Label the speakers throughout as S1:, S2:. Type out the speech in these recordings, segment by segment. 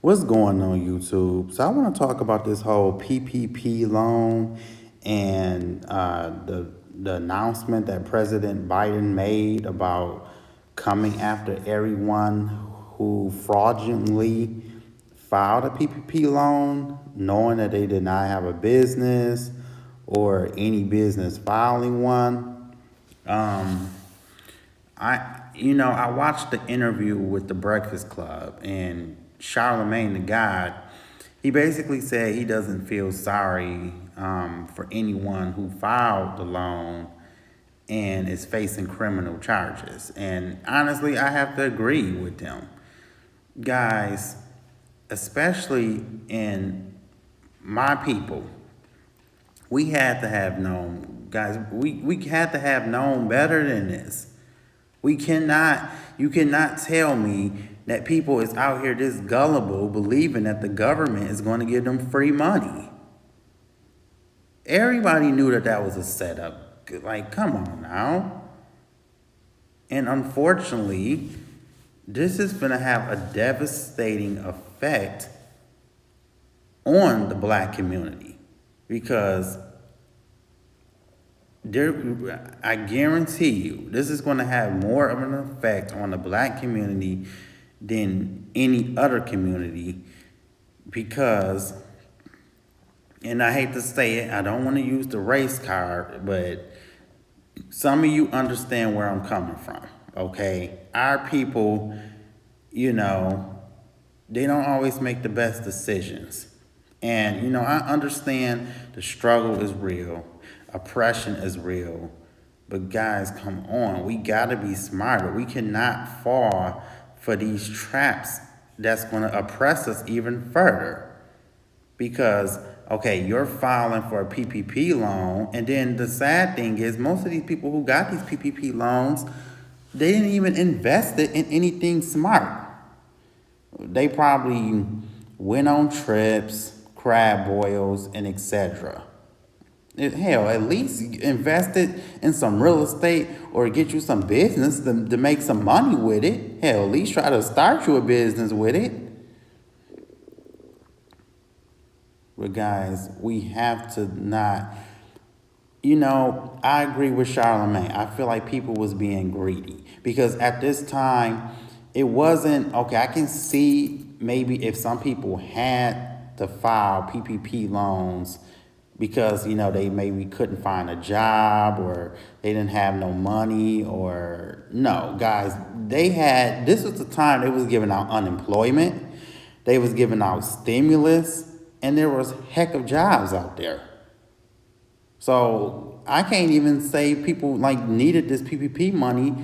S1: What's going on YouTube? So I want to talk about this whole PPP loan and the announcement that President Biden made about coming after everyone who fraudulently filed a PPP loan, knowing that they did not have a business or any business filing one. Um, I watched the interview with the Breakfast Club, and Charlemagne the God, he basically said he doesn't feel sorry for anyone who filed the loan and is facing criminal charges. And honestly, I have to agree with them. Guys, especially in my people, we had to have known, guys, we had to have known better than this. You cannot tell me that people is out here this gullible believing that the government is going to give them free money. Everybody knew that that was a setup. Like, come on now. And unfortunately, this is going to have a devastating effect on the black community because I guarantee you, this is going to have more of an effect on the black community than any other community because, and I hate to say it, I don't want to use the race card, but some of you understand where I'm coming from, okay? Our people, they don't always make the best decisions. And, I understand the struggle is real. Oppression is real. But guys, come on. We got to be smarter. We cannot fall for these traps that's going to oppress us even further. Because, okay, you're filing for a PPP loan. And then the sad thing is most of these people who got these PPP loans, they didn't even invest it in anything smart. They probably went on trips, crab boils, and etc. Hell, at least invest it in some real estate or get you some business to make some money with it. Hell, at least try to start you a business with it. But guys, we have to not, I agree with Charlemagne. I feel like people was being greedy because at this time, it wasn't, okay, I can see maybe if some people had to file PPP loans because, they maybe couldn't find a job or they didn't have no money or no, guys, this was the time they was giving out unemployment. They was giving out stimulus and there was heck of jobs out there. So I can't even say people needed this PPP money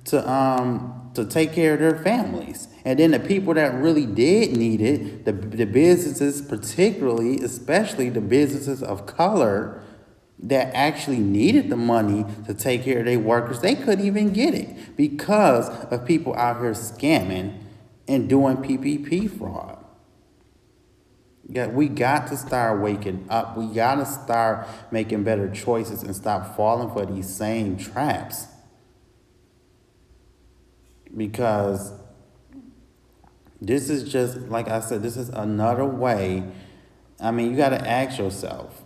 S1: to take care of their families. And then the people that really did need it, the businesses particularly, especially the businesses of color that actually needed the money to take care of their workers, they couldn't even get it because of people out here scamming and doing PPP fraud. Yeah, we got to start waking up. We got to start making better choices and stop falling for these same traps. Because this is just, like I said, this is another way. I mean, you got to ask yourself,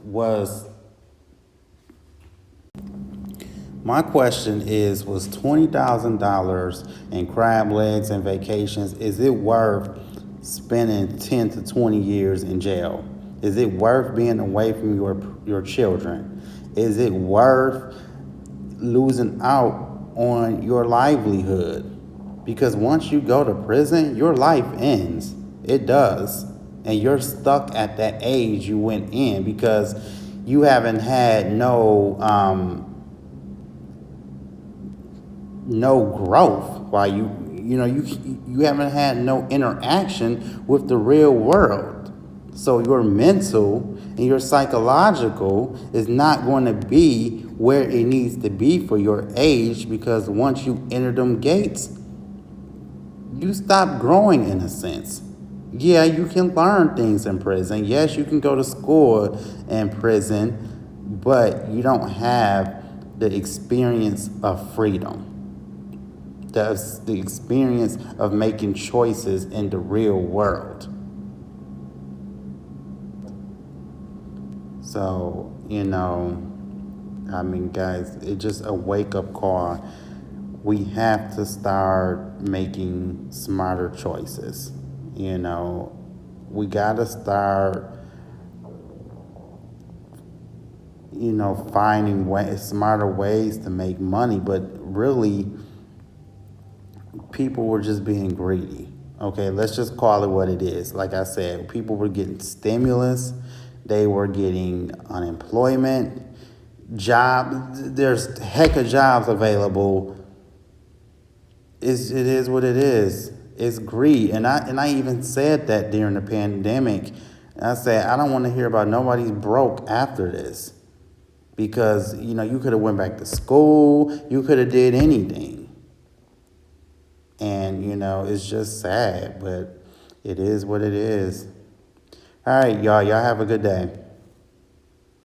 S1: my question is, was $20,000 in crab legs and vacations, is it worth spending 10 to 20 years in jail? Is it worth being away from your children? Is it worth losing out on your livelihood? Because once you go to prison, your life ends. It does. And you're stuck at that age you went in because you haven't had no growth while you haven't had no interaction with the real world. So your mental and your psychological is not going to be where it needs to be for your age because once you enter them gates, you stop growing in a sense. Yeah, you can learn things in prison. Yes, you can go to school in prison, but you don't have the experience of freedom. That's the experience of making choices in the real world. So, I mean, guys, it's just a wake up call. We have to start making smarter choices. You know, we got to start, finding smarter ways to make money. But really, people were just being greedy. Okay, let's just call it what it is. Like I said, people were getting stimulus, they were getting unemployment, there's heck of jobs available. It is what it is. It's greed. And I even said that during the pandemic. I said I don't want to hear about nobody's broke after this. Because, you could have went back to school, you could have did anything. And, it's just sad, but it is what it is. All right, y'all. Y'all have a good day.